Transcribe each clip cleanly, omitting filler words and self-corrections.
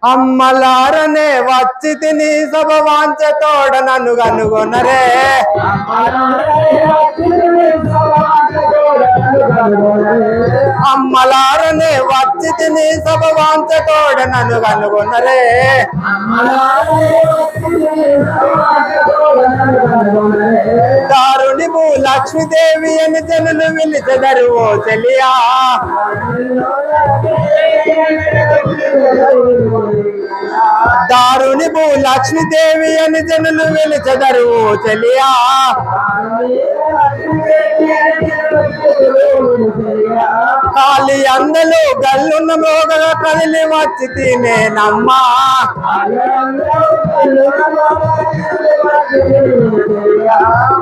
అమ్మలారనే వచ్చి తిని సభ వాంచ తోడ నన్ను కనుగొనరే అమ్మలారనే వచ్చి తిని సభ వాంచ తోడ నన్ను కనుగొనరే దారుని లక్ష్మీదేవి అని జనులు విలిచెదరు ఓ చెలియా దారుని లక్ష్మీదేవి అని జనులు విలిచెదరు ఓ చెలియా కాలి అందలు గల్లున్న మోగగా కదిలి వచ్చి తినేనమ్మా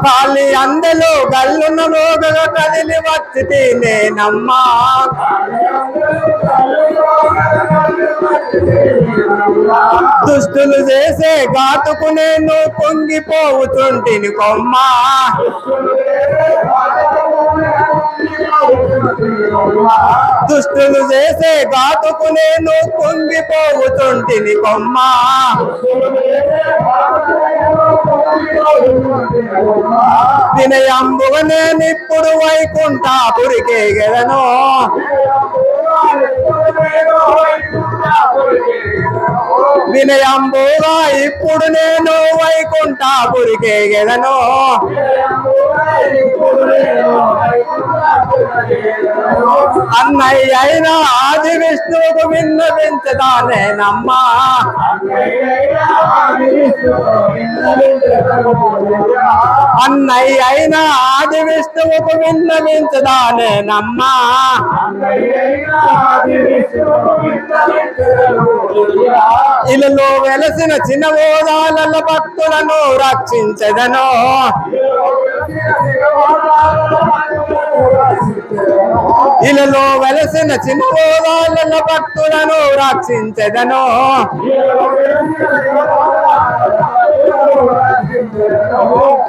కాలి అందలు గల్లున్న మోగగా కదిలి వచ్చి తినేనమ్మా దుస్తులు చేసే ఘాతుకు నేను పొంగిపోతుంటిని కొమ్మా దుస్తులు చేసే ఘాతుకు నేను పొంగిపోతుంటిని కొమ్మా వినయంబుగా నేనిప్పుడు వైకుంఠపురికి గెలను వినయంబుగా ఇప్పుడు నేను వైకుంఠపురికి గెలను అన్నయ్య అయినా ఆది విష్ణువుకు విన్నవించదానేనమ్మా అన్నయ్య అయినా ఆది విష్ణువుకు విన్నవించదానేనమ్మా ఇలలో వెలసిన చిన్న ఓదాల భక్తులను రక్షించదను ఇలలో వెలసిన చిన్న ఓదాల భక్తులను రక్షించదను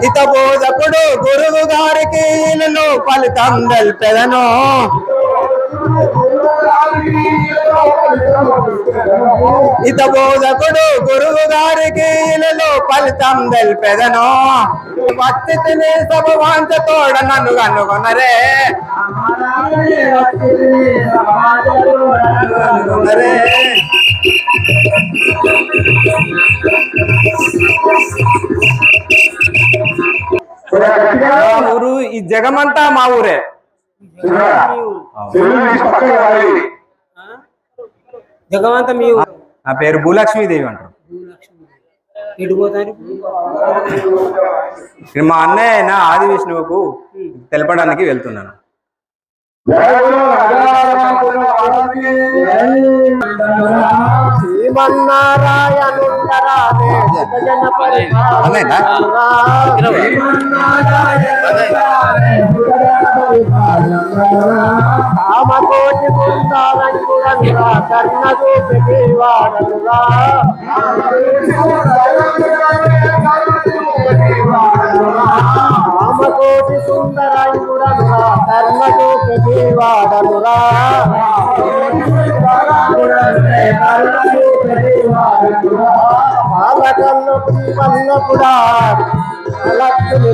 ఇత బోధకుడు గురువు గారికి ఇలలో ఫలితం తెల్పెదను ఇత బోధకుడు గురువు గారికి ఇలలో ఫలితం తెల్పెదను వచ్చి తిని సభ వాంచ తోడ నన్ను కనుగొనరే ఊరు ఈ జగమంతా మా ఊరే జగమంతా మీ ఊరు నా పేరు భూలక్ష్మీదేవి అంటారు మా అన్నయ్య ఆది విష్ణువుకు తెలపడానికి వెళ్తున్నాను కామకోటి బృందావనురా కర్ణకు పెట్టేవాడనురా కామకోటి సుందరాయుడనురా కర్ణకు పెట్టేవాడనురా బాలకల్లు వల్లపుడా లక్ష్మి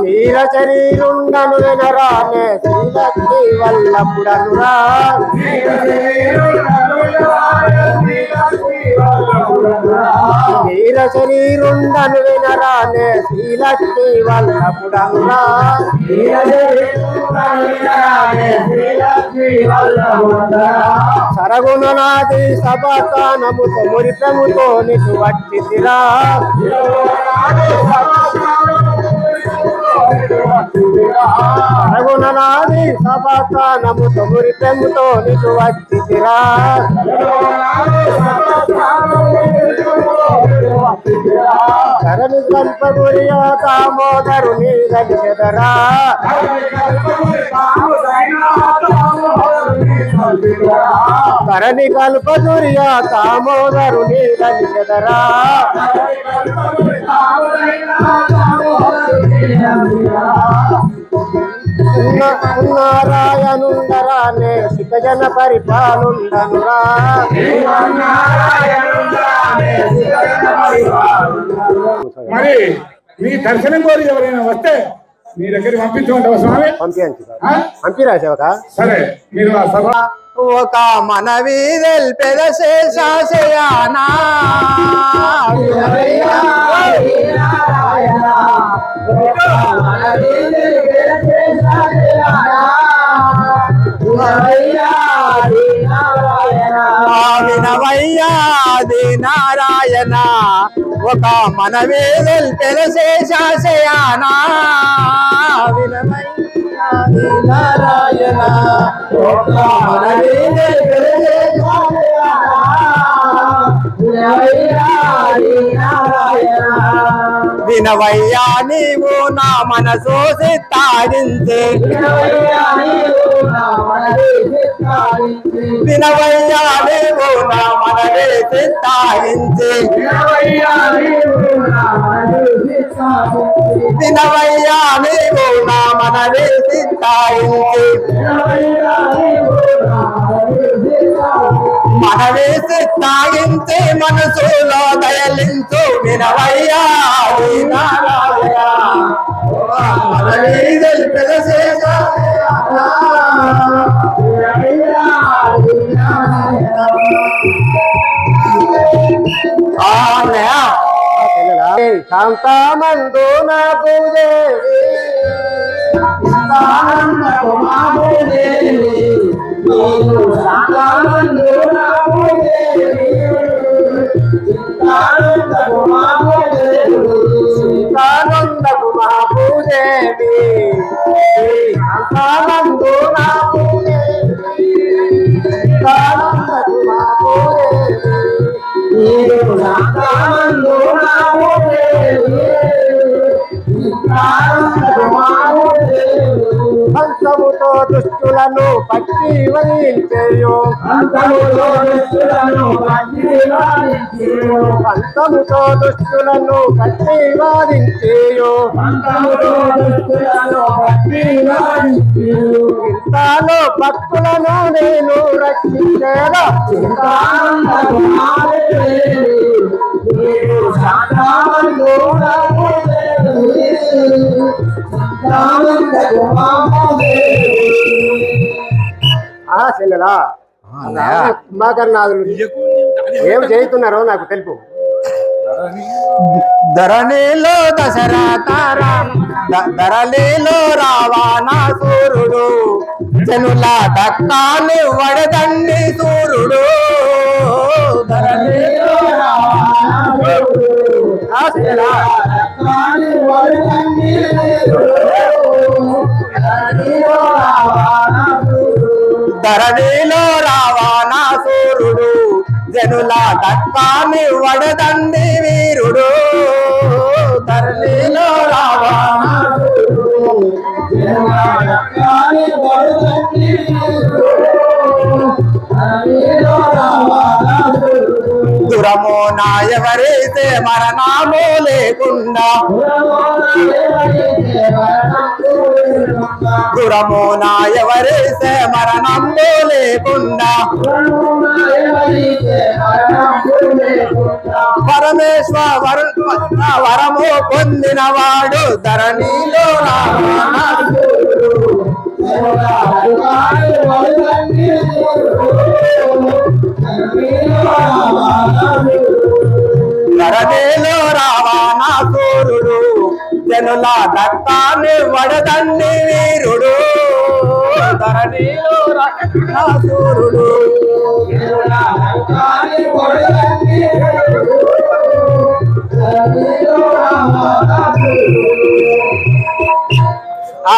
నీల శరీరుండను వినరానే శ్రీలక్ష్మి వల్లపుడనురా నీల శరీరుండను వినరానే శ్రీలక్ష్మి వల్లపుడనురా సరగుణనాది సభానముతో మురితముతో నిటు వచ్చిరా సరగుణనాది సభానముతో మురితముతో నిటు వచ్చిరా ధరణి కల్పగురియా దామోదరుని గలిచెదరా ధరణి కల్పగురియా దామోదరుని గలిచెదరా నారాయణుండరానే సిద్ధజన పరిపాలుండనురా మరి మీ దర్శనం కోరి ఎవరైనా వస్తే మీ దగ్గరికి పంపించమంటావా స్వామి? పంపిరా సేవక. సరే మీరు ఆ సభ ఒక మనవి తెల్పెద శేషాశయానా వినవయ్యాది నారాయణ ఒక మనవి తెల్పెద శేషాశయానా వినవయ్యాది నారాయణ ఒక మనవి తెల్పెద వినవయ్యా నీవు నా మనసు సిత్తారించే వినవయ్యా నీవు నా మనసు సిత్తారించే వినవయ్యా నీవు నా మనసు సిత్తారించే మనవేసి తాగించి మనసులో దయలించు వినవయ్యా శాంతమందు నాకు ఆనందపు మహాభూదేవి ఆనందు నాకు ఆనందపు పంచముతో దుష్టులను పట్టి వదిలించేయు పంచముతో దుష్టులను పట్టి వాదించేయు ఇంతలో భక్తులను నేను రక్షించేదా చెల్లెలా కుంభకర్ణాదులు ఏం చేస్తున్నారో నాకు తెలుపు. ధరణిలో దశరథ ధరణిలో రావణాసురుడు జనుల దక్కాని వడదండి సూర్యుడు ధరణిలో ధరణిలో రావణాసురుడు జనుల దక్కాని వడదండి వీరుడు ధరణిలో రావణాసురుడు దురమో నాయవరైతే మరణామో లేకుండా దురమో నాయవరైతే మరణంలో లేకుండా పరమేశ్వర వరము పొందినవాడు ధరణిలో రావణాసురుడు ధరణిలో రావణాసురుడు జనుల దక్కాని వడదండి వీరుడు ధరణిలో రావణాసురుడు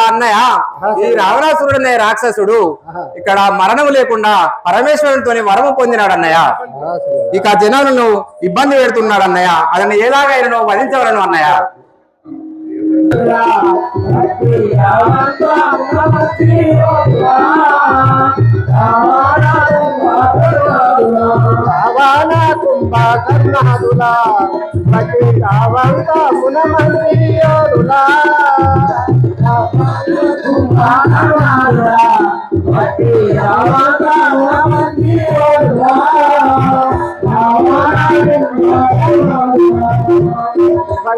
అన్నయ్య ఈ రావణాసురుడు అనే రాక్షసుడు ఇక్కడ మరణం లేకుండా పరమేశ్వరునితో వరము పొందినాడు అన్నయ్య. ఇక జనాలను ఇబ్బంది పెడుతున్నాడు అన్నయ్య. అతన్ని ఎలాగైనా వధించవలను అన్నయ్య. రావణ కుంభకర్ణాదులా ప్రతి రావంత మునమంత్రియోదులా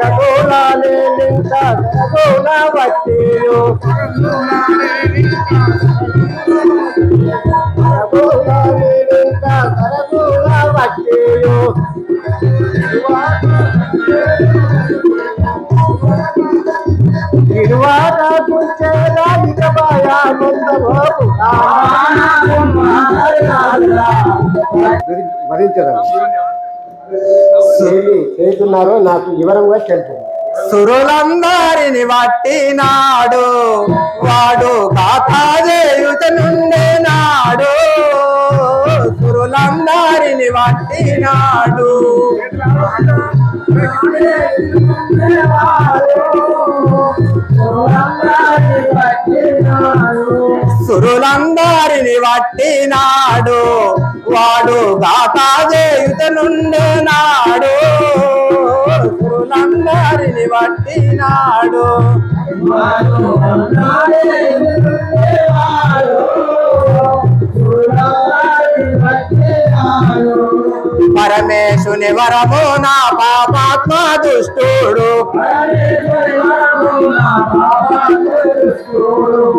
సగోళాలే నింత సగోళ వట్టియో సగోళాలే నింత సగోళ వట్టియో ఇరువాత కూర్చేదా ఇక బాయా వరించడం చేస్తున్నారో నాకు వివరంగా తెలుసు. సురులందరిని వట్టినాడు వాడు కాతాజేయుతనుండే నాడు. సురులందరిని వట్టినాడు సురులందరిని వట్టినాడు వాడు గాతాజేయుతనుండే నాడు. సురులందరిని వట్టినాడు పరమేశుని వరము నా పాపాత్మ దుష్టుడు.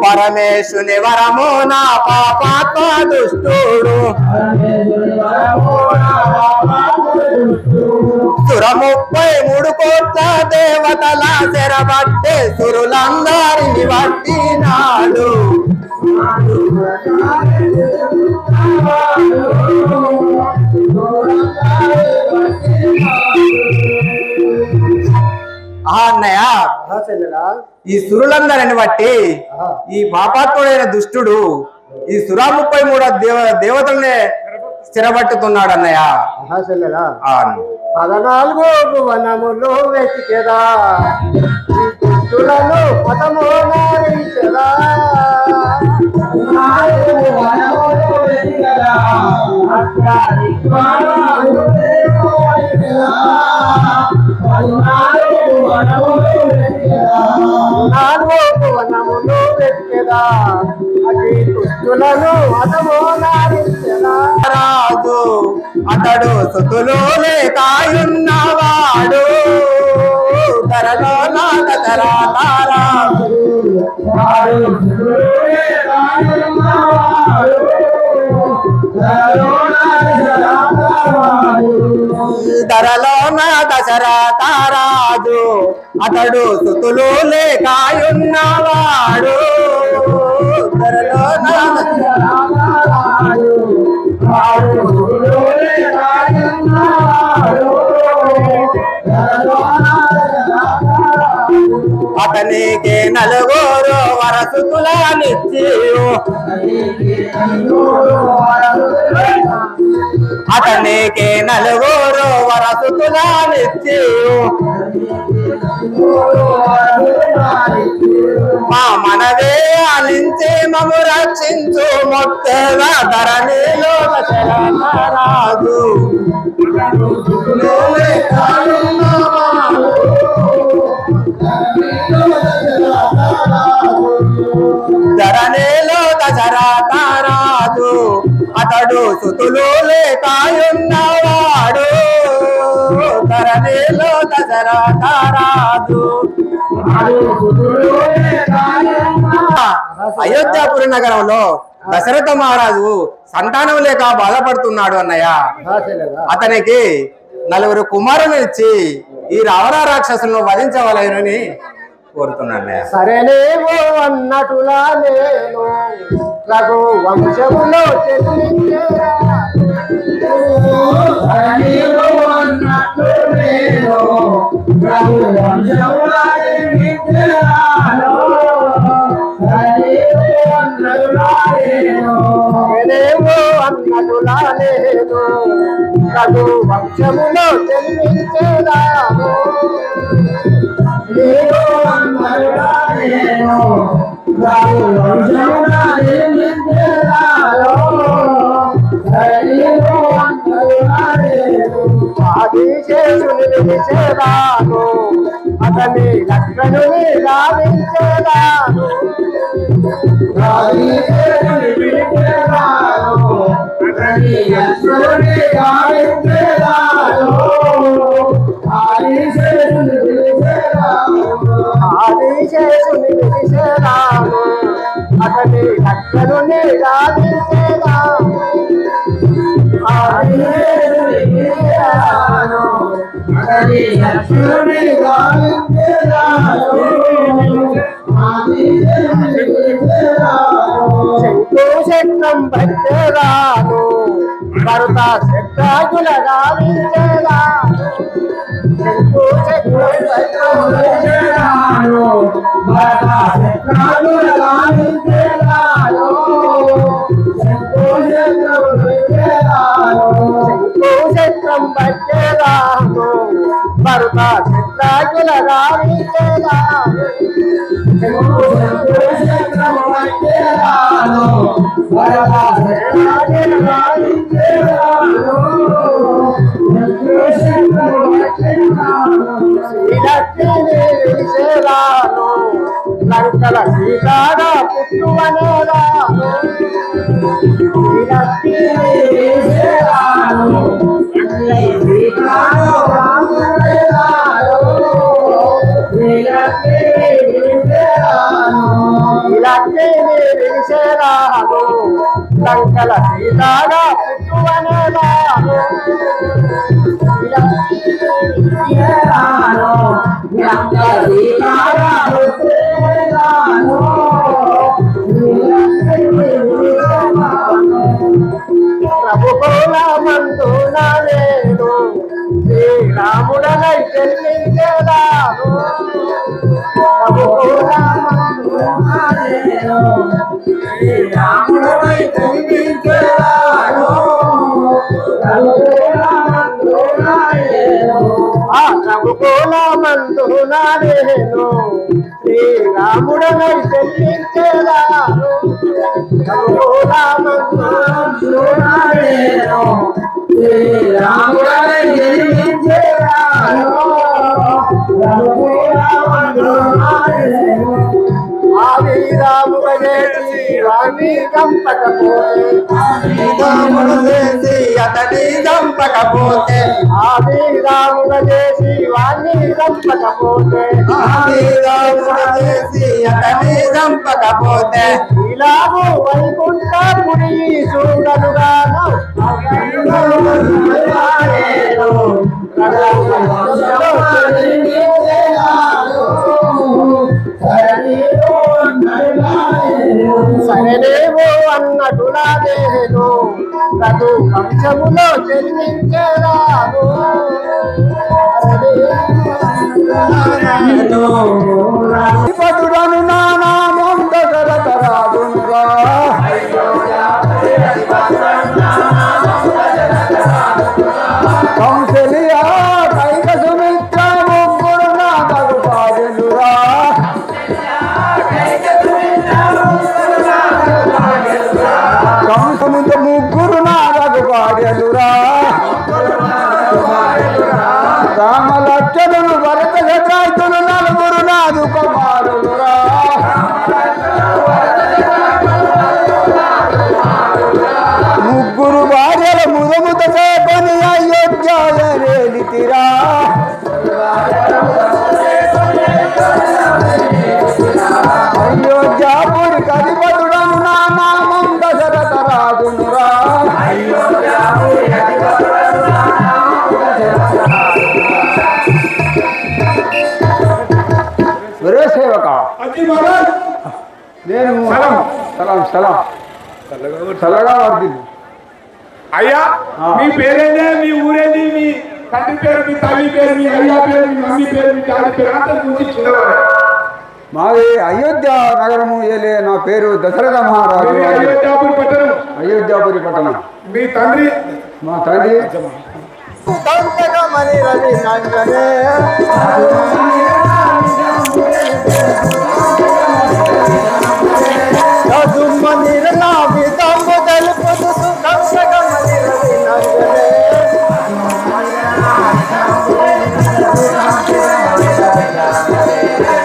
పరమేశుని వరము నా పాపాత్మ దుష్టుడు. సుర 33 కోట్ల దేవతల చెరబట్టే సురులందరిని వట్టినాడు. అన్నయ్య ఈ సురులందరిని బట్టి ఈ పాపాత్ముడైన దుష్టుడు ఈ సురా 33 దేవతల్నే స్థిరపట్టుతున్నాడు అన్నయ్య. 14 వనములు వెతికెదా దుష్టులను పదము నారించెదా. వనములు వెతికెదా అతి దుష్టులను పదము నారించెదా. రాజు అతడు సుతులు లేకాయున్నవాడు ధరలో నాగరాజు. ధరలో నా దశరథ రాజు అతడు సుతులు లేకాయున్నవాడు ధరలో నా అతనికి 4 వరసుతులనిచ్చి అతనికి 4 వరసుతులనిచ్చి మా మనవే ఆలించి మము రక్షించు మొత్తేవ ధరణిలో రాజు. ధరణిలో దశరథ రాజు అతడు సుతులు లేకాయున్నవాడు ధరణిలో దశరథ రాజు. అయోధ్యాపురి నగరంలో దశరథ మహారాజు సంతానం లేక బాధపడుతున్నాడు అన్నయ్య. అతనికి 4 కుమారులు ఇచ్చి ఈ రావణ రాక్షసులను వధించవలెనని కోరుతున్నాను. సరేనేమో అన్నట్టులా నేను రఘు వంశములో జన్మించేరా. నేనేమో అన్నటులా నేను రఘు వంశములో జన్మించేదాను ఆదిశేషుని విడిచేదాను అతని లక్ష్మణుని గావించేదాను ఆదిశేషుని విడిచేదాను అతని లక్ష్మణుని గావించేదాను శంకుశక్రం పట్టేదాను భరత శక్రాజుల గావించేదాను శంకుశక్రం పట్టేదాను భరత శక్రాజుల గావించేదాను శంకుశక్రం పట్టేదాను భరత శక్రాజుల గావించేదాను శ్రీలక్ష్మీదేవిసేదాను లంకల సీతాగా పుట్టువనేదాను శ్రీలక్ష్మీదేవిసేదాను విడిసేదాను లంకల సీతాగా పుట్టువనేదాను ప్రభుకోల మందున నేను శ్రీరాముడనై జన్మించేదాను ప్రభుకోల మందున నేను శ్రీరాముడనై జన్మించేదాను ప్రభుకోల మందున నేను శ్రీరాముడనై జన్మించేదాను ప్రభుకోల మందున నేను శ్రీరాముడనై జన్మించేదాను ఆవిరాముగ చేసి వాణి చంపకపోతే ఆవిరాముగ చేసి వాణి చంపకపోతే ఇలాగూ వైకుంఠపురి చూడలుగాను సరేనేమో అన్నటులా నేను రఘు వంశములో జన్మించేదాను పదుడను నానామం దశరథ రాజునుగా కంసలియా కైక సుమిత్ర ముగ్గురు నాగరు పాజనురా కంసముత ముగ్గురు నాగరు పాజనురా రామ లక్ష్మణులు భరత శత్రుఘ్నులు నలుగురు నాదు కుమారులురా ముగ్గురు భార్యల ముదముత చేపని అయోధ్యరేలితిరా అయోధ్యాపురి కధిపతుడను నా నామం దశరథ రాజునురా ఒరే సేవక నేను సలాం చల్లగా వర్దిల్లు అయ్యా మీ పేరేందే మీ ఊరేంది మీ తండ్రి పేరు మీ తల్లి పేరు మీ అయ్యా పేరు మీ మమ్మీ పేరు మీ డాడీ పేరు అంతా గురించి చిన్నవారు మాది అయోధ్య నగరము ఏలే. నా పేరు దశరథ మహారాజు. అయోధ్యాపురి పట్టణం. అయోధ్యాపురి పట్టణం. మీ తండ్రి? మా తండ్రి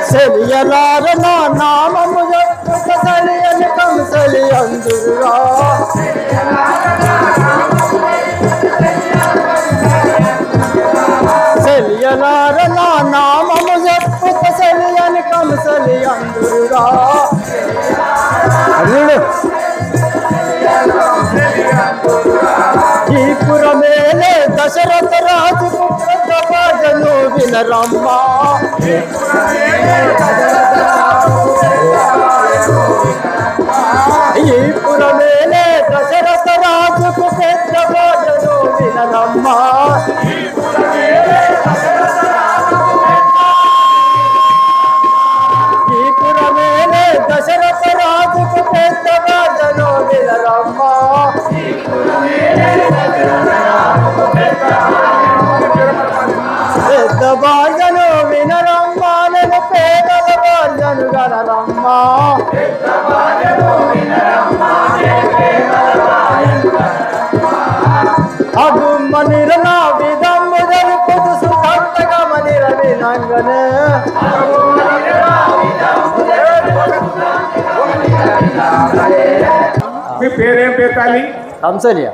సెలియలారనా నామము జప్పుట సలియని కంసలి అందురురా సెలియలారనా నామము జప్పుట సలియని కంసలి అందురురా ఈ పురమేలే దశరథ రాజు పుత్రజను వినరమ్మా ఈ పురమేలే దశరథ రాజుకు పుత్రజను వినరమ్మా ఈ పురమేలే దశరథ రాజుకు పుత్రజను వినరమ్మా పెద్ద బాజను వినరమ్మా నేను పేదల బాజను గనరమ్మా అగుమ్మ నిరన విధమ్ము జరుపుతు సుఖంతగా మనిర వినంగనే మీ పేరేం పేరు తల్లి? కంసలియ.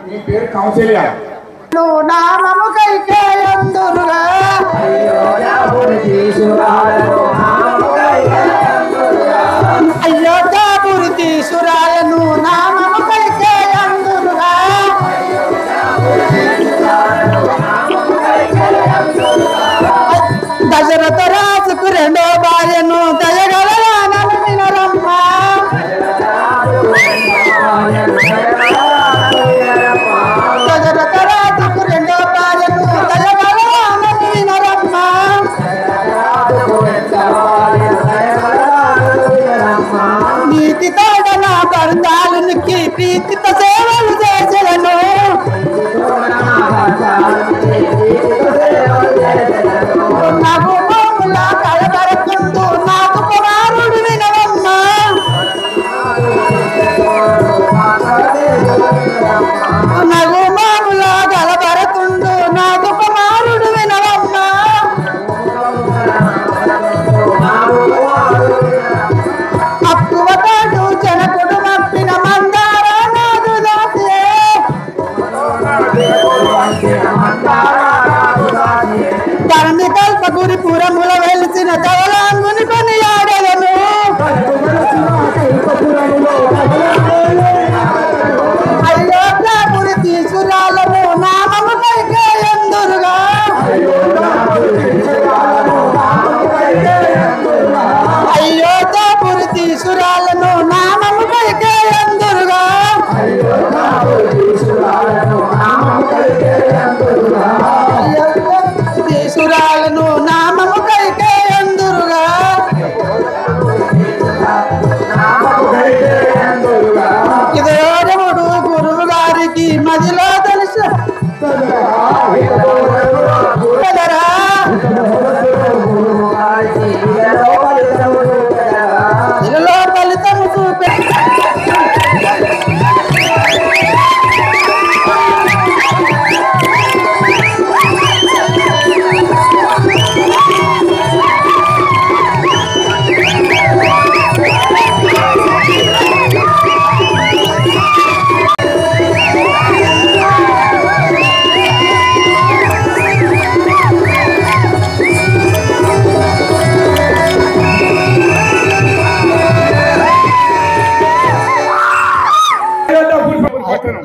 మీ పేరు కౌశల్య. నువ్వు నామము కైకేయందురుగా అయోధ్యాపురి తీసురాయను నామము కైకేయందురుగా దశరథ రాజుకు రెండో భార్యను దయగల నన్ను వినరమ్మా దశరథ రాజుకు రెండో భార్యను దయగల నన్ను వినరమ్మా నీతి తోడన బంధాలునికి ప్రీతితో సేవలు చేసలను నాకు మామూల కలబరకుంటూ నాకు కుమారుడు వినవమ్మా నాకు మామూల కలబరకుంటూ నాకు కుమారుడు వినవమ్మా అప్పువ తాడు జనకుడు మప్పిన మందార నాదు దాసే ధరణి కల్పగురి పురముల వెలిసిన ధవలాంగుని పని ఆడలను అయోధ్యాపురి తీసురాలను నామము కైకేయందురుగా అయోధ్యాపురి తీసురాలను నామము కైకేయందురుగా తీసురాలను నామము కైకేయందురుగా ఇదేవుడు గురువు గారికి మదిలో తెలుసు ఇదిలో ఫలితము చూపే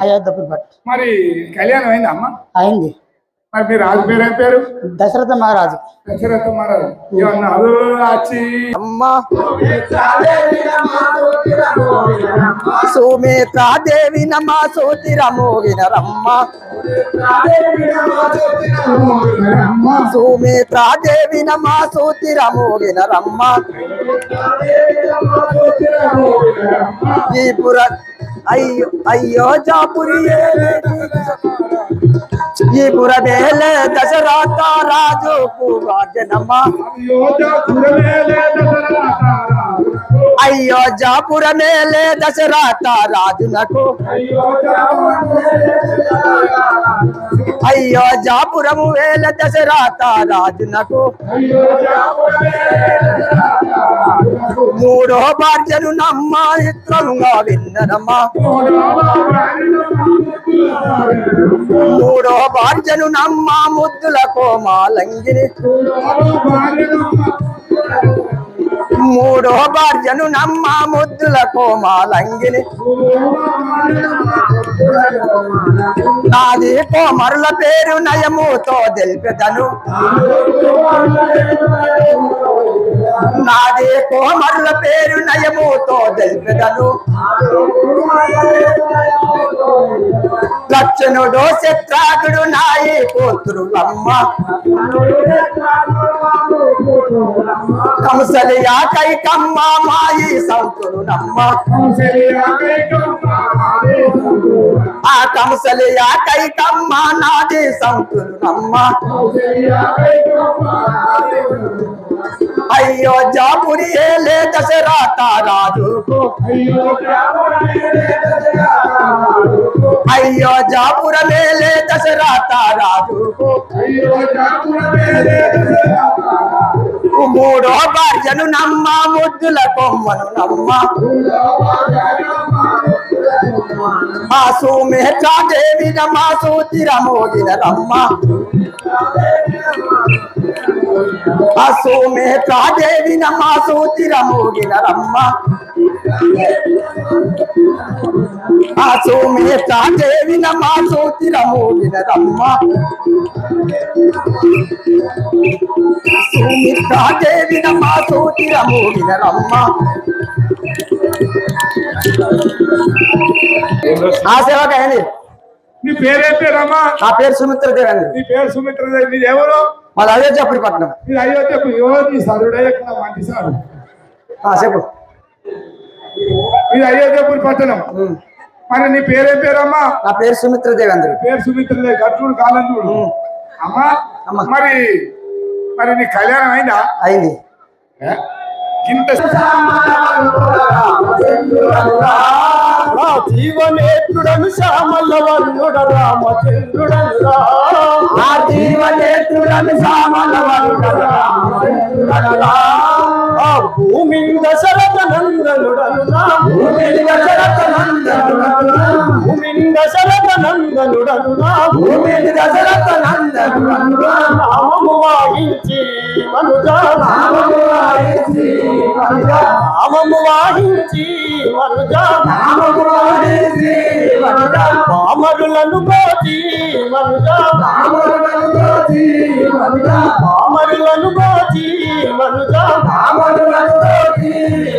అయోధ్యాపురి పట్టు. మరి కళ్యాణం అయిందా అమ్మ? అయింది. మరి మీ రాజు పేరు ఏం పేరు? దశరథ మహారాజు. దశరథ మహారాజు. ఏమన్నా అచ్చి అమ్మా సుమిత్రాదేవి నమ సోతిరమో వినరమ్మ సుమిత్రాదేవి నమా సూతిరమోగిన రమ్మ ఈపుర అయ్యో జాపురి ఈపుర వేలే దశరథ రాజుకు రాజనమ్మ అయ్యో జాపుర మేలే దశరథ రాజునకు అయ్యో జాపురము వేల దశరథ రాజునకు మూడో భార్యను నమ్మ ఇత్రముగా విన్ననమ్మ మూడో భార్యను నమ్మ ముద్దుల కోమాలంగిని మూడో భార్యను నమ్మ ముద్దుల కోమాలంగిని నాది కోమరుల పేరు నయముతో తెలిపెదను నాది కోమరుల పేరు నయముతో తెలిపెదను లక్షణుడు శత్రాగుడు నాయి కూతురు అమ్మ కంసలియా కైకమ్మ మాయి సంతుడు నమ్మ ఆ కంసలియా కైకమ్మ నాది సంతుడు నమ్మ అయ్యో జాపురి ఏలే దశరథ రాజుకు అయ్యో జాపుర మేలే దశరథ రాజుకు మూడో భార్యను నమ్మ ముద్దుల కొమ్మను నమ్మ ఆ సుమిత్రాదేవి నమ్మ సూతిరమోగిన రమ్మ ఆ సుమిత్రాదేవి నమ్మ సూతిరమోగిన రమ్మ ఆ సుమిత్రాదేవి నమ్మ సూతిరమోగిన రమ్మ సుమిత్రాదేవి నమ్మ సూతిరమోగిన రమ్మ ఆ సేవకు అయింది. నీ పేరేం పేరమ్మా? నా పేరు సుమిత్రదేవి అండి. నీ పేరు సుమిత్రదేవి. నీది ఎవరు? మాది అయోధ్యపురిపట్నం. ఇది అయోధ్యకు ఎవరు? నీ సరుడయ్యకున్న మంచి సారు. చెప్పు. ఇది అయోధ్యపురిపట్నం. మరి నీ పేరేం పేరమ్మా? నా పేరు సుమిత్రదేవి అండి. పేరు సుమిత్రదేవి. గట్టుడు కాలం చూడు అమ్మా. మరి మరి నీ కళ్యాణం అయిందా? అయింది. ఇంత జీవనేత్రుడను శ్యామల వర్ణుడ రామచంద్రుడను రా జీవనేత్రుడను శ్యామల వర్ణుడ రామచంద్రుడను రా భూమి దశరథ నందనుడను నా భూమి దశరథ నందనుడను భూమి దశరథ నందనుడను నా భూమి దశరథ నందనుడను నామము వాయించి మనుజా నామము వాయించి మనుజా నామము వాయించి మనుజా నామము వాయించి మనుజా పామరులను గోచి మనుజా పామరులను గోచి మనుజా పామరులను గోచి మనుజా పామరులను గోచి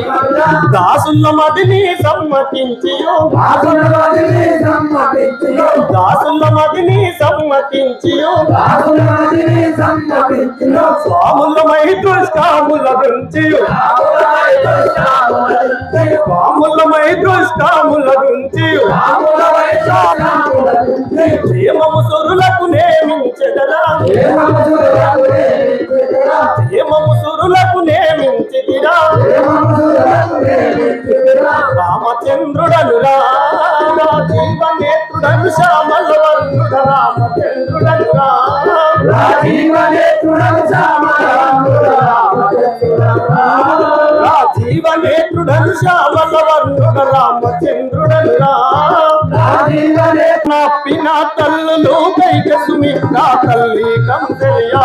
మనుజా దాసుల మదిని సమ్మతించియో దాసుల మదిని సమ్మతించియో దాసుల మదిని సమ్మతించియో దాసుల మదిని సమ్మతించియో స్వాములమై దుష్కాముల గుంచియో స్వాములమై దుష్కాముల గుంచియో ప్రేమము సురులకు నేమించెదరా ప్రేమము సురులకు నేమించెదిరా రామచంద్రుడను రా జీవనేత్రుడను శ్యామల వర్ణుడ రామచంద్రుడను రా జీవనేత్రుడను శ్యామల వర్ణుడ జీవనేత్రుడను శ్యామల వర్ణుడ రామచంద్రుడను రా పిన తల్లులు కైక సుమిత్రా తల్లి కంసలియా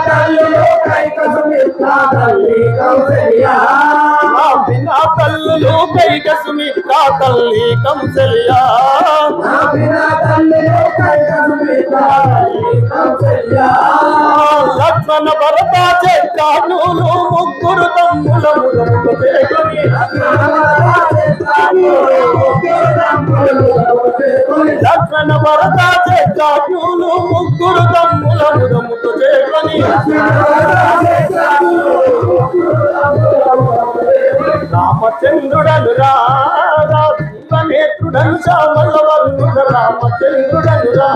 తల్లులు కైక సుమిత్రా తల్లి కంసలియా పిన తల్లులు కైక సుమిత్రా తల్లి కంసలియా తల్లులు కైక సుమిత్రా తల్లి కంసలియా లక్ష్మణ భరత చక్రానులు ముగ్గురు తమ్ములములను చేకొని లక్షణ భరత చేకాకులు ముగ్గురు తమ్ముల ముదముతో చేకొని రామచంద్రుడను రామనేత్రుడను శ్యామలవర్ణుడు రామచంద్రుడను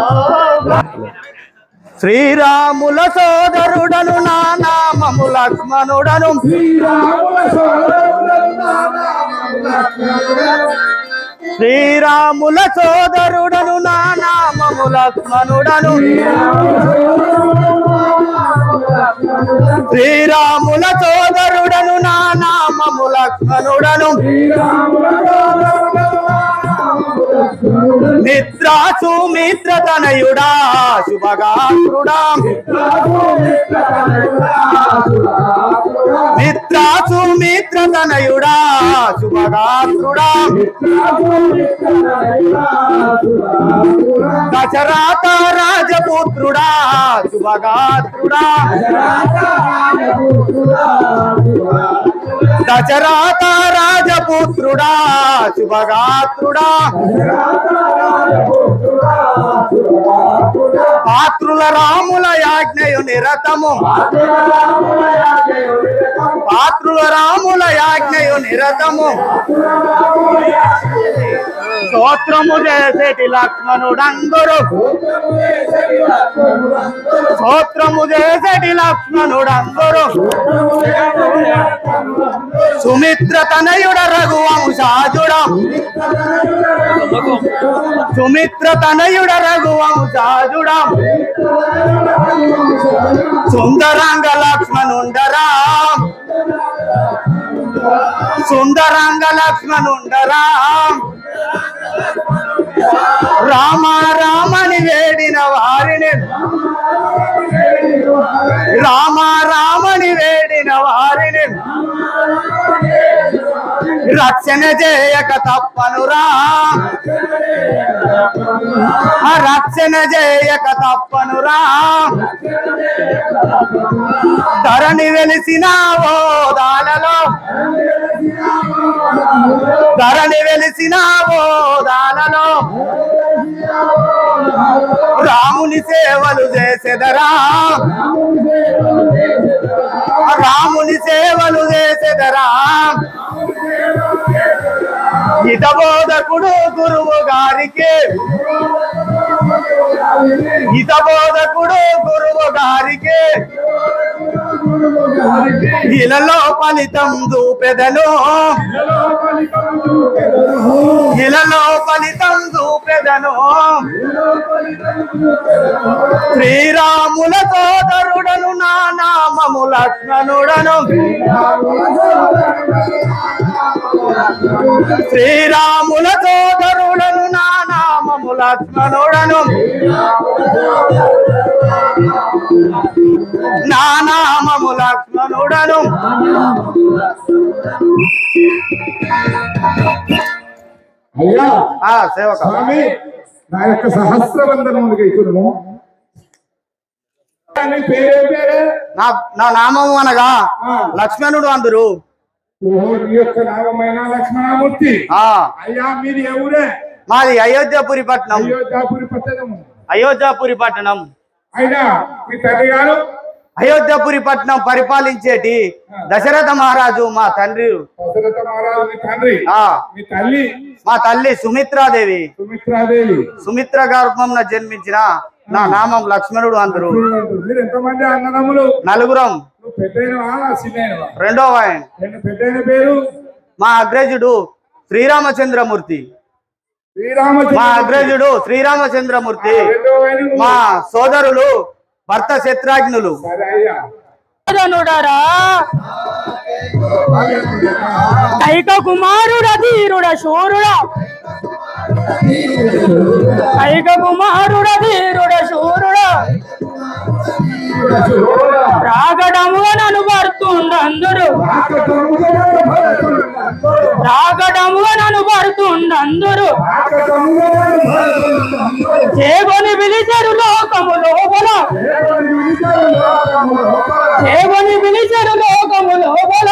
శ్రీరాముల సోదరుడను నా నామము లక్ష్మణుడను శ్రీరాముల సోదరుడను నా నామము లక్ష్మణుడను శ్రీరాముల సోదరుడను నా నామము లక్ష్మణుడను మిత్రాసు మిత్రతనయుడా శుభగాత్రుడా మిత్రాసు మిత్రతనయుడా శుభగాత్రుడా దశరథ రాజపుత్రుడా శుభగాత్రుడా దశరథ రాజపుత్రుడా శుభగాత్రుడా పాత్రుల రాముల యాజ్ఞయు నిరతము పాత్రుల రాముల యాజ్ఞయు నిరతము స్తోత్రము చేసేటి లక్ష్మణుడందరు స్తోత్రము చేసేటి లక్ష్మణుడందరు సుమిత్ర తనయుడ రఘువంశాజుడా సుమిత్ర తనయుడ రఘువంశాజుడా సుందరంగ లక్ష్మణుండరా సుందరంగ లక్ష్మణుండరా రామ రామని వేడిన వారిని రామ రామని వేడిన వారిని రక్షణ చేయక తప్పనురా రక్షణ చేయక తప్పనురా ధరణి వెలిసిన ఓదాలలో ధరణి వెలిసిన ఓదాలలో రాముని సేవలు చేసేదరా రాముని సేవలు చేసేదరా హితబోధకుడు గురువు గారికి హితబోధకుడు గురువు గారికి ఇలలో ఫలితం చూపెదను ఇలలో ఫలితం చూపెదను శ్రీరాముల సోదరుడను నా నామము లక్ష్మణుడను శ్రీరాముల సోదరుడను నా నామము లక్ష్మణుడను నా నామము లక్ష్మణుడను అయ్యా సేవక స్వామి నా యొక్క సహస్రవందనములు ఇస్తున్నాను. పేరే నా నామము అనగా లక్ష్మణుడు అందరు నీ యొక్క నామమైన లక్ష్మణమూర్తి. అయ్యా మీది ఎవరే? మాది అయోధ్యపురి పట్టణం. అయోధ్యాపురి పట్టణం. అయోధ్యపురి పట్టణం. అయినా మీ తండ్రి గారు అయోధ్యపురి పట్టణం పరిపాలించేటి దశరథ మహారాజు మా తండ్రి. దశరథ మహారాజు మీ తండ్రి. మీ తల్లి మా తల్లి సుమిత్రాదేవి. సుమిత్రాదేవి సుమిత్ర గర్భంలో జన్మించిన నా నామం లక్ష్మణుడు అందరు. మీరు ఎంతమంది అన్నదమ్ములు? నలుగురం. పెద్దయినవా చిన్నయినవా? రెండవ ఆయన. పెద్దయిన పేరు? మా అగ్రజుడు శ్రీరామచంద్రమూర్తి. మా అగ్రజుడు శ్రీరామచంద్రమూర్తి. మా సోదరులు భర్త శత్రాజ్ఞులు. కైక కుమారుడ ధీరుడ శూరుడ కైక కుమారుడ ధీరుడ శూరుడ రాగడముగా నన్ను భర్తుండందురు రాగడముగా నన్ను భర్తుండందురు చేగొని పిలిచరు లోకము లోపల చేగొని పిలిచరు లోకము లోపల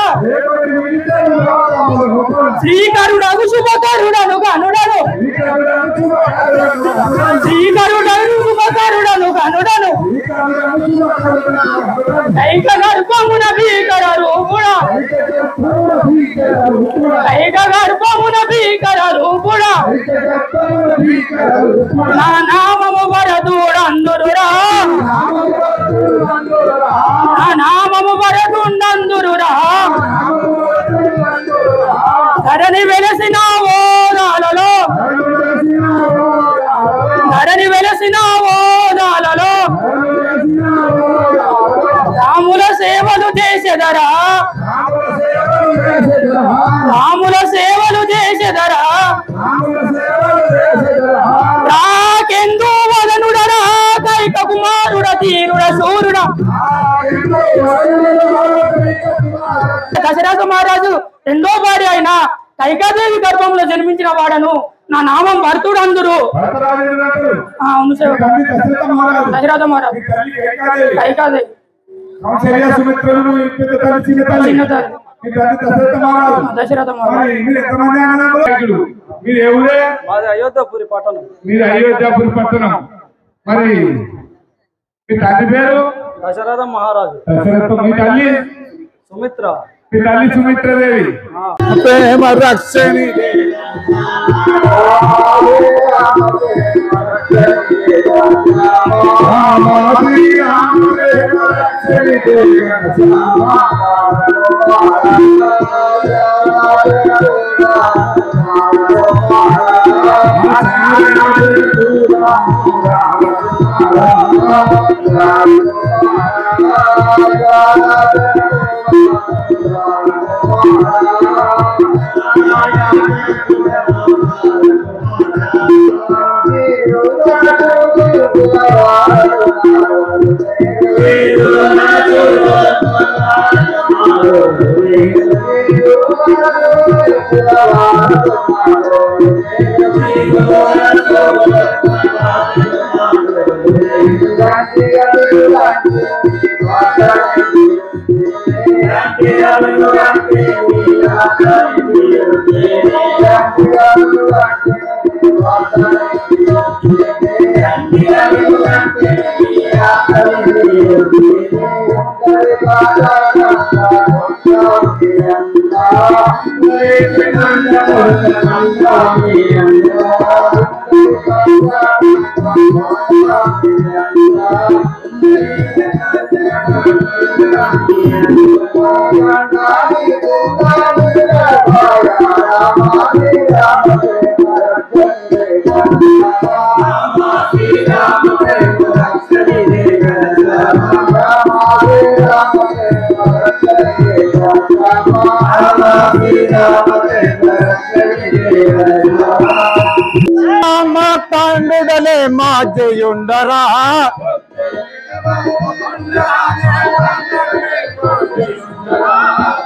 శ్రీకరుడగు శుభకరుడను గనుడను శ్రీకరుడను శుభకరుడను కనుడను కైక గర్భమున భీకర రూపుడ కైక గర్భమున భీకర రూపుడ నా నామము వరదూడందురురా నా నామము వరదుండందురురా ధరణి వెలసిన ఓదాలలో ధరణి వెలసిన ఓదాలలో రాముల సేవలు చేసేదరా రాముల సేవలు చేసేదరా రాకెందు వదనుడరా కైక కుమారుడ తీరుడ సూర్యుడ దశరథ మహారాజు రెండో భార్య అయిన కైకాదేవి గర్భంలో జన్మించిన వాడను నా నామం భర్తుడు అందరు అవును దశరథ మహారాజు కైకాదేవి దశరథ మహారాజు మీరు ఎవరే? అయోధ్యపురి పట్టణం. మీరు అయోధ్యపురి పట్టణం. మరి మీ తండ్రి పేరు? దశరథ మహారాజు. దశరథ. మీ తల్లి? సుమిత్ర. మీ తల్లి సుమిత్రదేవి. ప్రేమ రక్షణి తండ్రుడలే మాజయుండరా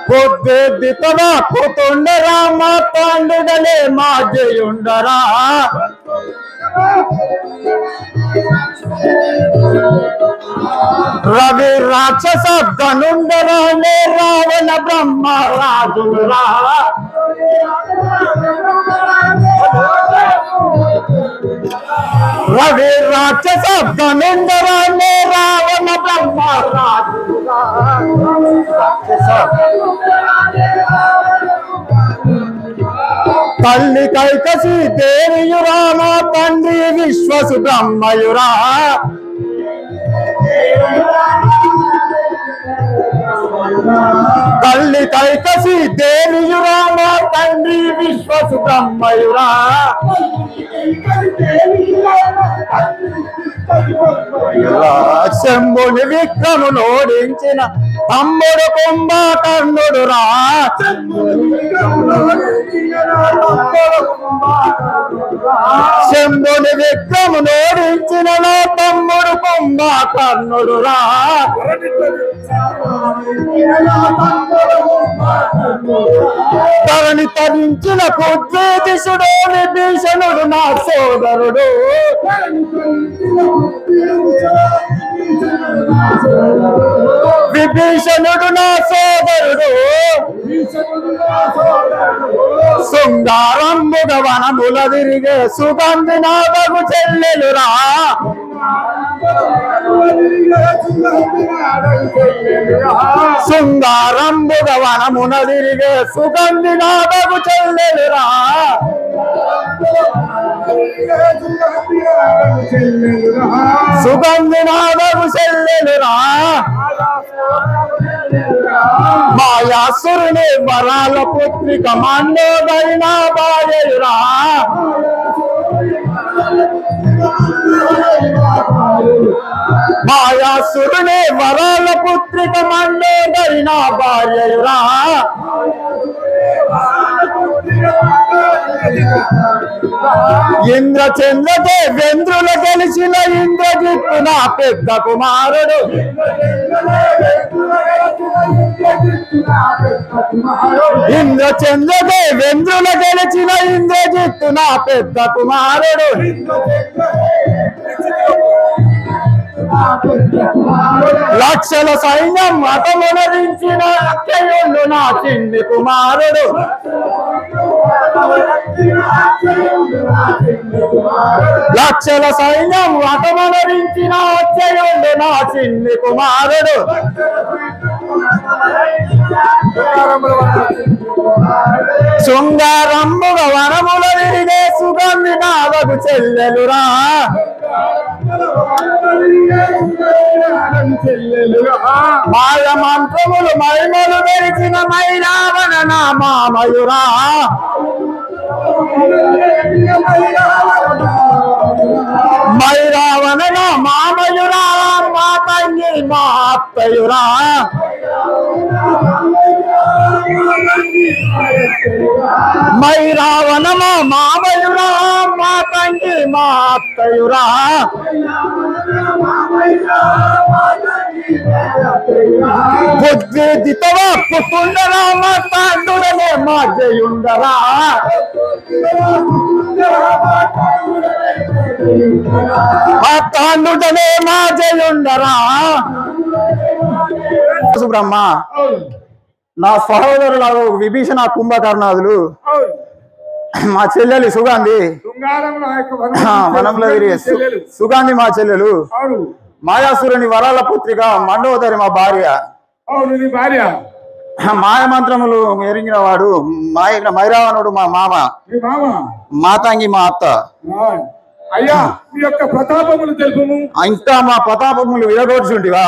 పొద్దుతవా కూతుండరా మా తండ్రుడలే మాజయుండరా రవి రాక్షస ధనుండరా నే రావణ బ్రహ్మ రాజురా రవి రాక్షస ధనుండరా నే రావణ బ్రహ్మ రాజురా తల్లి కైకసి దేవియురా నా తండ్రి విశ్వసు బ్రహ్మయురా తల్లి కైకసి దేవియురా నా తండ్రి విశ్వసు బ్రహ్మయురా శంభుని విక్రమును ఓడించిన తమ్ముడు కుంభకర్ణుడు రా శంభుని విక్రమును ఓడించిన నా తమ్ముడు కుంభకర్ణుడు రా తరణి తరించిన కుద్వేదిశుడు విభీషణుడు నా సోదరుడు విభీషణుడు నా సోదరుడు శృంగారంబుగ వనముల తిరిగే సుగంధి నాదగు చెల్లెలురా శృంగారంబుగ వనమున తిరిగే సుగంధి నాదగు చెల్లెలురా సుగంధి నాదగు చెల్లెలురా మాయాసురుని వరాల పుత్రిక మండోదైన భార్యయురా మాయాసురుని వరాల పుత్రిక మండోదైన భార్యయురా ఇంద్రచంద్ర దేవేంద్రులు గెలిచిన ఇంద్రజిత్తు నా పెద్ద కుమారుడు ఇంద్రచంద్ర దేవేంద్రులు గెలిచిన ఇంద్రజిత్తు నా పెద్ద కుమారుడు లక్షల సైన్యం మతమునరించిన అక్షయుడు నా చిన్ని కుమారుడు లక్షల సైన్యం మతమునరించిన అక్షయుడు నా చిన్ని కుమారుడు శృంగారంబుగ వనముల తిరిగే సుగంధి నాదగు చెల్లెలురా మాయ మంత్రములు మహిమలు తెరిచిన మైరావణ నా మామయురా మైరావణ నా మామయురా మా తంగి మా అత్తయురా మైరావణ మా మామయురా మా తంగి మా అత్తయురా బుద్ధిదితవా పుట్టుండరా మా తాండుడనే మా జయుండరా మా తాండుడనే మా జయుండరా బ్రహ్మ నా సహోదరులు విభీషణ కుంభకర్ణాదులు మా చెల్లెలు సుగంధి వనంలో తిరిగే సుగంధి మా చెల్లెలు మాయాసురుని వరాల పుత్రిక మండోదరి మా భార్య మాయ మంత్రములు ఎరిగిన వాడు మైరావణుడు మా మామ మాతంగి మా అత్త అయ్యా మీ యొక్క ప్రతాపములు తెలుపుము ఇంకా మా ప్రతాపములు విరగొచ్చుంటివా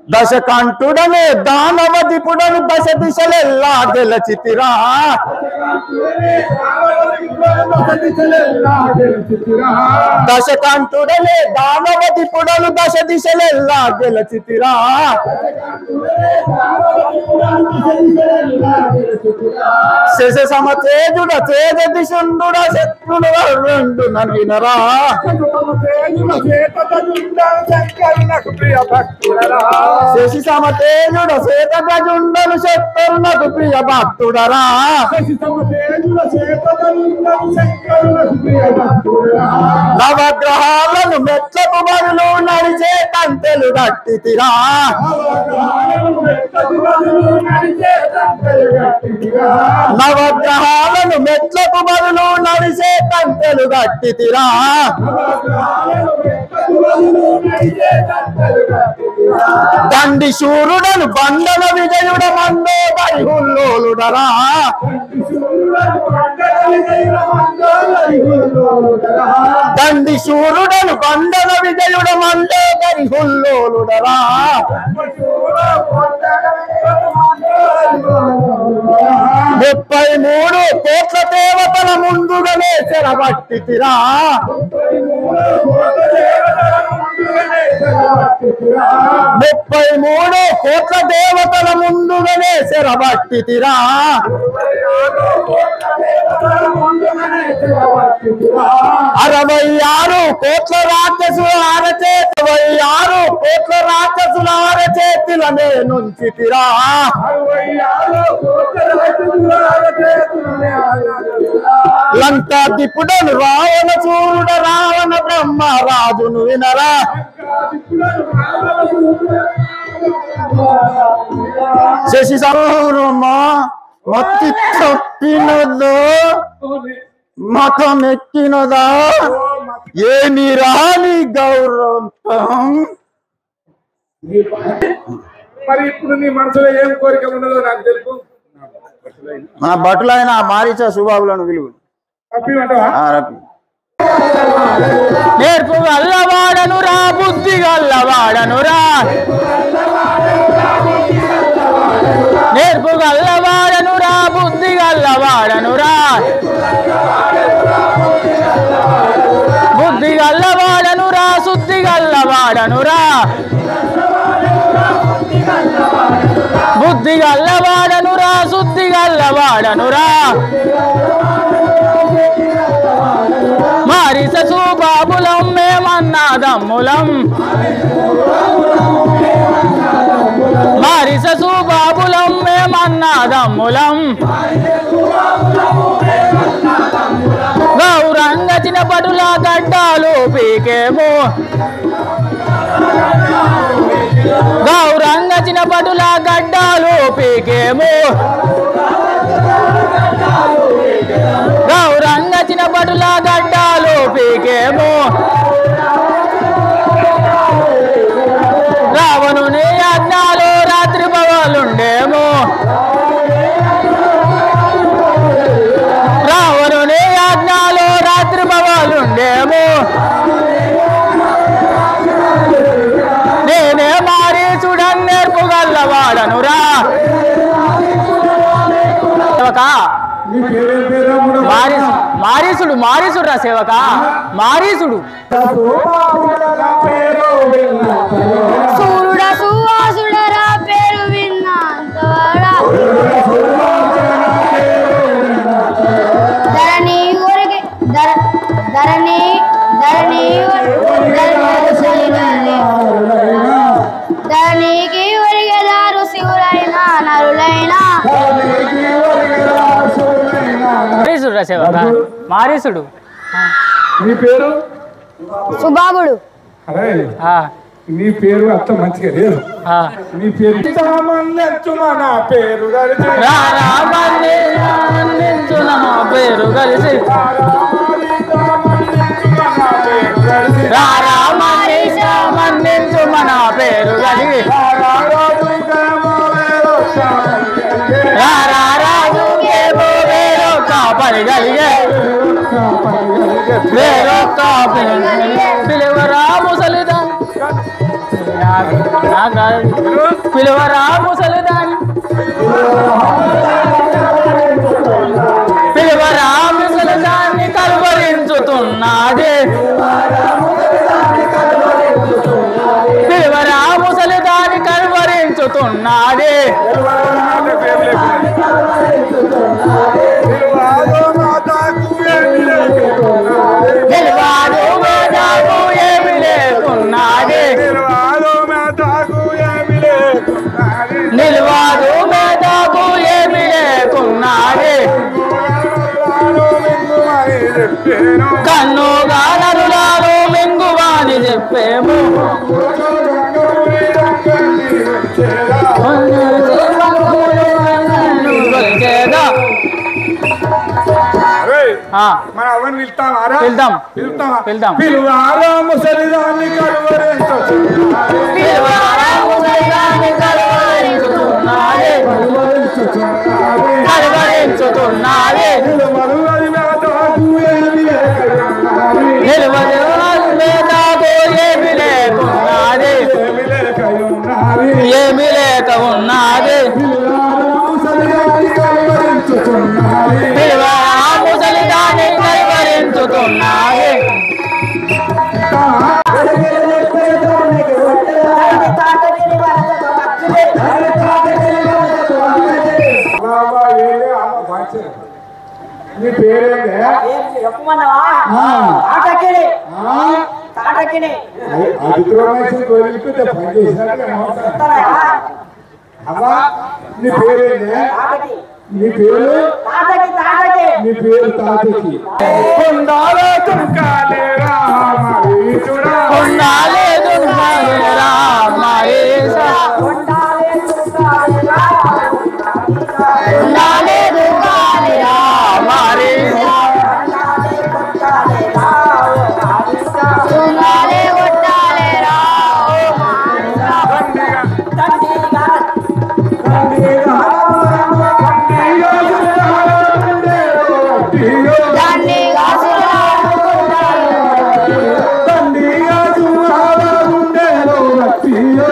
దశకంఠుడనే దానవదిపుడను దశ దిశలెల్లా గెలచితిరా దశకంఠుడనే దానవదిపుడను దశ దిశలెల్లా గెలచితిరా శశ సమతేజుడ తేజ దిశుండుడ శత్రుడు రెండు నన్వినరా శశి సమతేజుడ శ్వేత గజుండను శత్రునకు ప్రియ భక్తుడరా నవగ్రహాలను మెట్లకు బదులు నడిచే కంటెలు గట్టితిరా నవగ్రహాలను మెట్లకు బదులు నడిచే కంటెలు గట్టితిరా దండి శూరుడను బండల విజయుడ మందో దైహుల్లోలుడరా దండి శూరుడను బండల విజయుడ మందో దైహుల్లోలుడరా 33 కోట్ల దేవతల ముందుగానే చెరబట్టితిరా 33 కోట్ల దేవతల ముందుగానే చెరబట్టితిరా 66 కోట్ల రాక్షసుల అరచేతి 66 కోట్ల రాక్షసుల అరచేతిలనే నుంచితిరా లంకాధిపుడను రావణ చూడ రావణ బ్రహ్మ రాజును వినరా శశి సౌరమా మత్తి తప్పినదో మతం ఎక్కినదా ఏమి రాని గౌరవం. మరి ఇప్పుడు నీ మనసులో ఏం కోరిక ఉన్నదో నాకు తెలుసు. మన భటులైన మారీచ సుబాబులను విలువ రప్పి. నేర్పు గల్లవాడను రా బుద్ధి గల్లవాడను రా నేర్పు గల్లవాడను రా బుద్ధి గల్లవాడను రా బుద్ధి గల్లవాడను రా శుద్ధి గల్లవాడను రా బుద్ధి గల్లవాడను రా శుద్ధి గల్లవాడను రా మారిస సుబాబులం మేమన్నాదమ్ములం మారిస సుబాబులం మేమన్నాదమ్ములం గౌరంగ చిన్నపటుల గడ్డాలు పీకేము గౌరంగ చిన్నపటుల గడ్డాలు పీకేము గౌరంగ చిన్నపటుల గడ్డాలు పీకేము రావణుని యజ్ఞాలు రాత్రి పగలుండేము రావణుని యజ్ఞాలు రాత్రి పగలుండేము నేనే మారి చూడని నేర్పు గల్లవాడనురా మారీసుడు మారీసుడు రా సేవక మారీసుడు సూర్యుడ సువాసుడరా పేరు విన్నంతవాడా ధరణి ఊరికి ధరణి ధరణికి ఒరిగేదారు శివులైన నరులైన మారీసుడు రా సేవక మారీసుడు. నీ పేరు సుబాబుడు. అరే నీ పేరు అంత మంచిగా లేదు. నీ పేరు నా పేరు పేరు కలిసి మన్నించు మన పేరు కలిగి రాజు కాపరి కలిగే పిలువరా ముసలిదాని పిలువరా ముసలిదాని పిలువరా ముసలిదాన్ని కలువరించుతున్నది పిలువరా ముసలిదాన్ని కలువరించుతున్నది నిల్వాడు మేధాకు ఏమి లేకున్నది నిల్వాడు మేధాకు ఏమి లేకున్నది కన్నుగా నరులాలు మింగువాని చెప్పేము మన అవన్నీ వెళ్తామారా వెళ్దాం వెళ్తామా వెళ్దాం పిలువారా ముసలిదాన్ని కలువరించుతున్నది ఏమి లేకున్నది ఏమి లేక ఉన్నది ముసలిదాన్ని కలువరించుతున్నది నీ పేరేంటే అమ్మా నీ పేరేంటే నీ పేరు నీ పేరు తాతకి కొండాలే దుర్గాలే రామరీశుడా కొండాలే దుర్గాలే రామరీశ దండిగా దండిగా చూడాల గుండెలో రక్తియో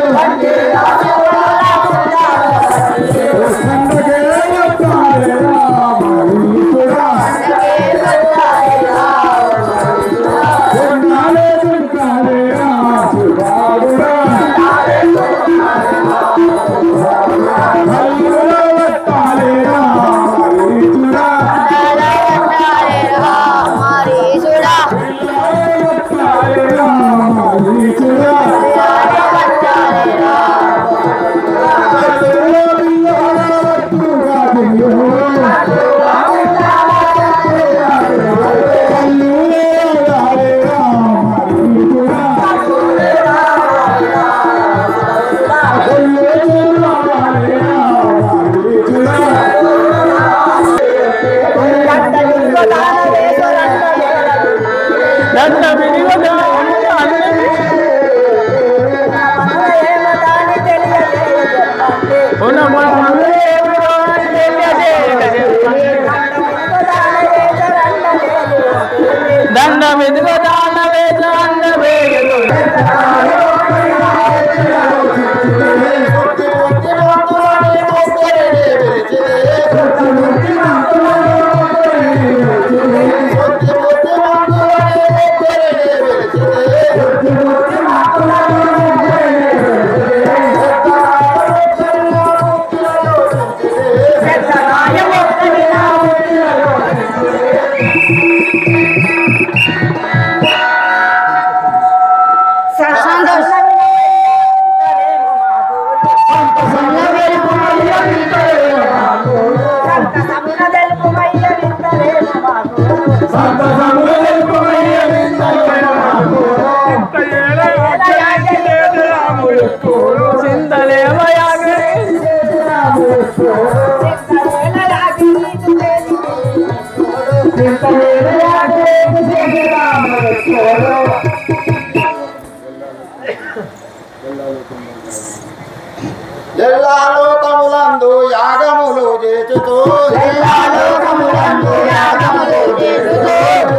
ఎల్లాలోకములందు యాగములు చేచుతూ ఎల్లాలోకములందు యాగములు చేచుతూ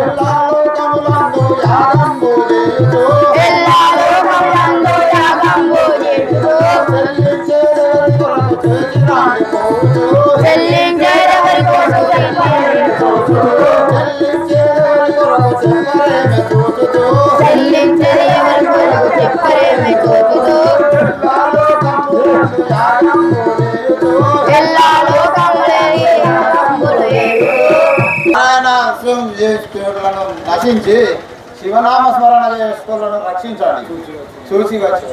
ఎల్లాలోకములందు యాగము చేచుతూ ఎల్లాలోకములందు యాగము చేచుతూ చెల్లించేదెవరి కొరకు చేసినాడు పోతూ చెల్లించేదెవరి కొరకు చెల్లించేదెవరి కొరకు చెప్పరేమి తోచుతూ చెల్లించేదెవరి కొరకు చెప్పరేమి తోచుతూ నశించి శివనామ స్మరణ చేసుకులను రక్షించాలి. చూసి వచ్చి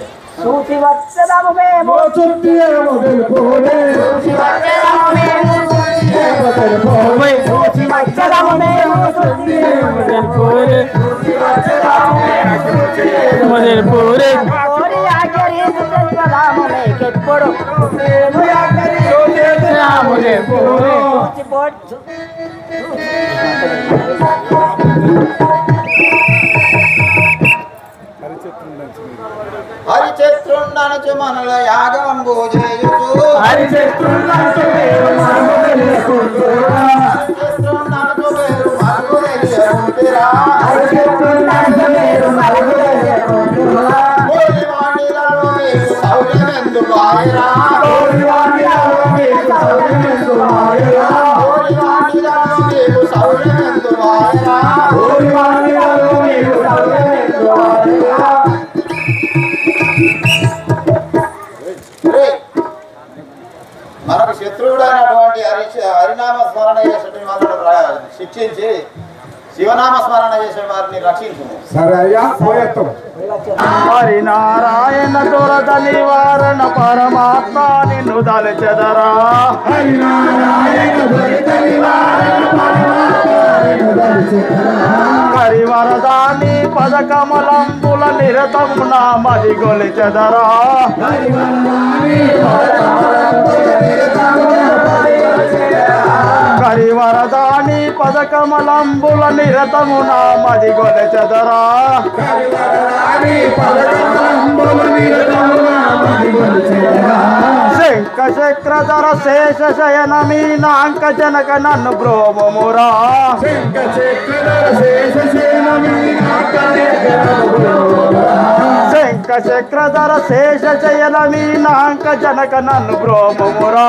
హరిచత్రుండనుచు మనల యాగంబు చేయుచు హరిచత్రుండనుచు పేరు మరుగుదెలియకుంటిరా వాణిలలో మీకు సౌర్యమెందుకు ఆయరా వాణిలలో మీకు సౌర్యమెందుకు ఆయరా మనకు శత్రువుడైనటువంటి హరినామ స్మరణ చేసే వాళ్ళను శిక్షించి శివనామ స్మరణ చేసే వారిని రక్షించును. సరే అయ్యా పోయేస్తాం. హరినారాయణ దొరద నివారణ పరమాత్మ నిన్ను దలచెదరా హరివరదాని పదకమలంబుల నిరతమున మది గొలిచెదరా కరివరదాని పదకమలంబుల నిరతమున మది గొలచెదరా శంఖ చక్రధర శేష శయన మీనాంక జనక నన్ను బ్రోమమురా శంఖ చక్రధర శేష శయన మీనాంక జనక నన్ను బ్రోమమురా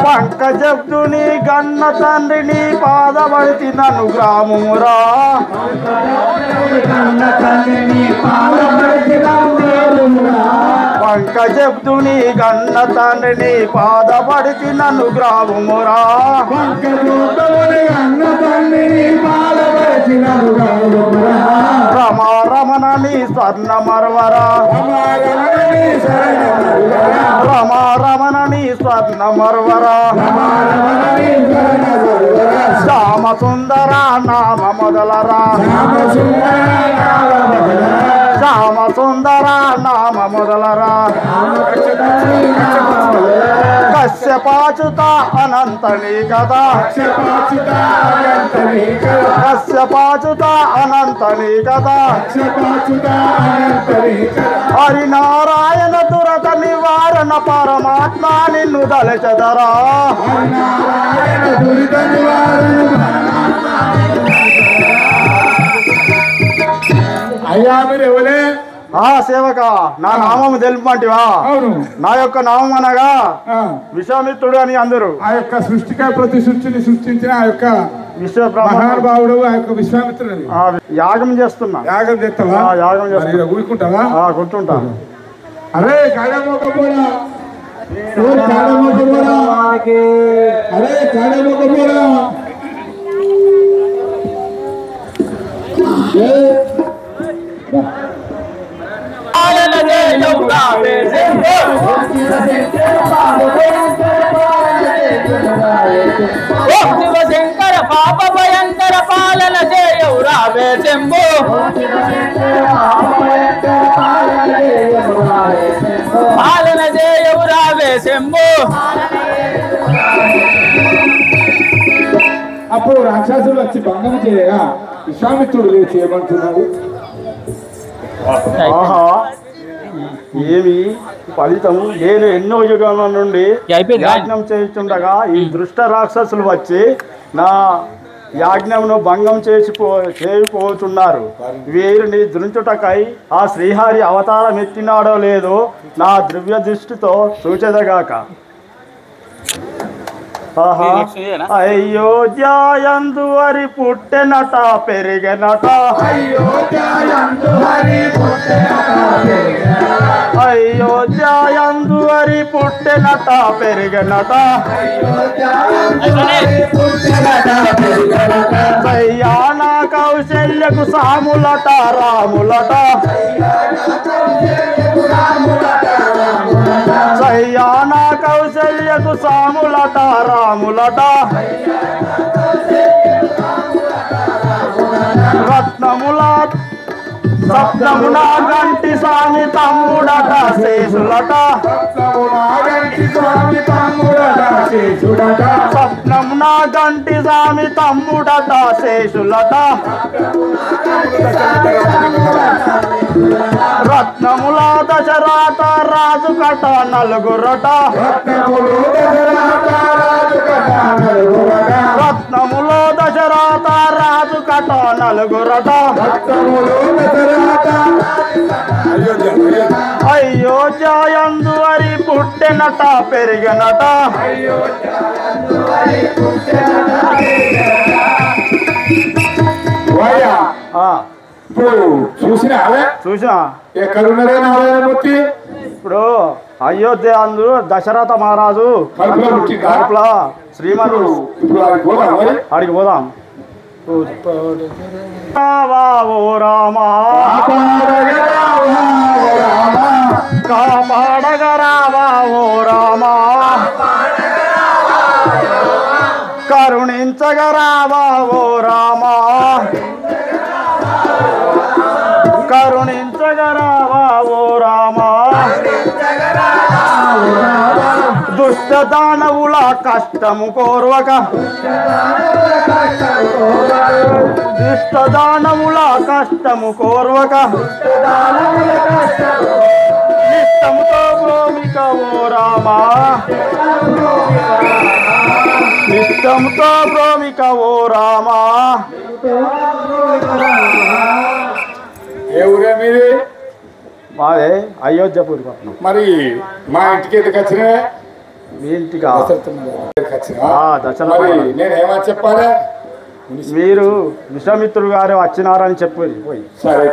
పంకజబ్దుని గన్న తండ్రిని పాదబడితి నన్ను గ్రామమురా పంకజబ్దుని గన్న తండ్రిని పాదబడితి నన్ను గ్రామమురా రమారమణని స్వర్ణ మరవరా రమారమణని స్వర్ణ మరవరా శ్యామ సుందర నామ మొదలరా శ్యామ సుందర నామ మొదలరా కశ్యపాచుత అనంతని కదా కశ్యపాచుత అనంతని కదా హరినారాయణ దురత నివారణ పరమాత్మ నిన్ను దళచెదరా అయ్యా మీరు ఎవరే? సేవక నా నామము తెలుపమంటివా? అవును. నా యొక్క నామం అనగా విశ్వామిత్రుడు అని అందరూ. ఆ యొక్క సృష్టిగా ప్రతి సృష్టిని సృష్టించిన ఆ యొక్క మహానుభావుడు ఆ యొక్క విశ్వామిత్రుడు. యాగం చేస్తున్నా. యాగం చేస్తావా? యాగం చేస్తా. ఊరుకుంటావా? కూర్చుంటా. అరే కాడమోకపోరా, అరే కాడమోకపోరా. శివశంకర పాప భయంకర పాలన చేయవు రావే శంభో పాలన చేయవు రావే శంభో. అప్పుడు రాక్షసులు వచ్చి భంగం చేయగా విశ్వామిత్రుడు లేచి ఏమంటున్నాడు? ఆహా, ఏమి ఫలితం! నేను ఎన్నో యుగాల నుండి యాజ్ఞం చేస్తుండగా ఈ దుష్ట రాక్షసులు వచ్చి నా యాజ్ఞమును భంగం చేయకపోతున్నారు. వీరిని దృంచుటకై ఆ శ్రీహరి అవతారం ఎత్తినాడో లేదో నా ద్రవ్య దృష్టితో సూచదగాక. అయోధ్యాయందు హరి పుట్టెనట పెరిగెనట అయోధ్యాయందు హరి పుట్టెనట పెరిగెనట సయ్యాన కౌశల్యకు సాములట రాములట సయ్యాన కౌశల్యకు సాములట రాములట రత్నముల సప్తమున గంటి స్వామి తమ్ముడట శేషులట స్వప్నమున గంటి స్వామి తమ్ముడట శేషులట రత్నముల దశరథ రాజు కట నలుగురట రత్నములో దశరథ రాజు కట నలుగురట అయోధ్యాయందు హరి పుట్టెనట పెరిగెనట ఇప్పుడు చూసినా ఎక్కడున్నారే నారాయణమూర్తి? ఇప్పుడు అయోధ్య అందు దశరథ మహారాజు కడుపులో శ్రీమను అడిగి పోదాం. ఓ రామా కాపాడగరావా ఓ రామా కరుణించగరావా ఓ రామా కరుణించగరావా ఓ రామా దుష్ట దానవుల కష్టము కోర్వక దుష్ట దానవుల కష్టము కోర్వక నిష్టముతో భూమిక ఓ రామా నిష్టముతో భూమిక ఓ రామా. ఏ ఊరే మీది? మాదే అయోధ్యపూర్ పట్నం. మరి మా ఇంటికి ఎందుకు వచ్చినా? మీ ఇంటిగా మరి నేనేమని చెప్పాలి? మీరు విశ్వామిత్రుడు గారు వచ్చినారని చెప్పి పోయి సరే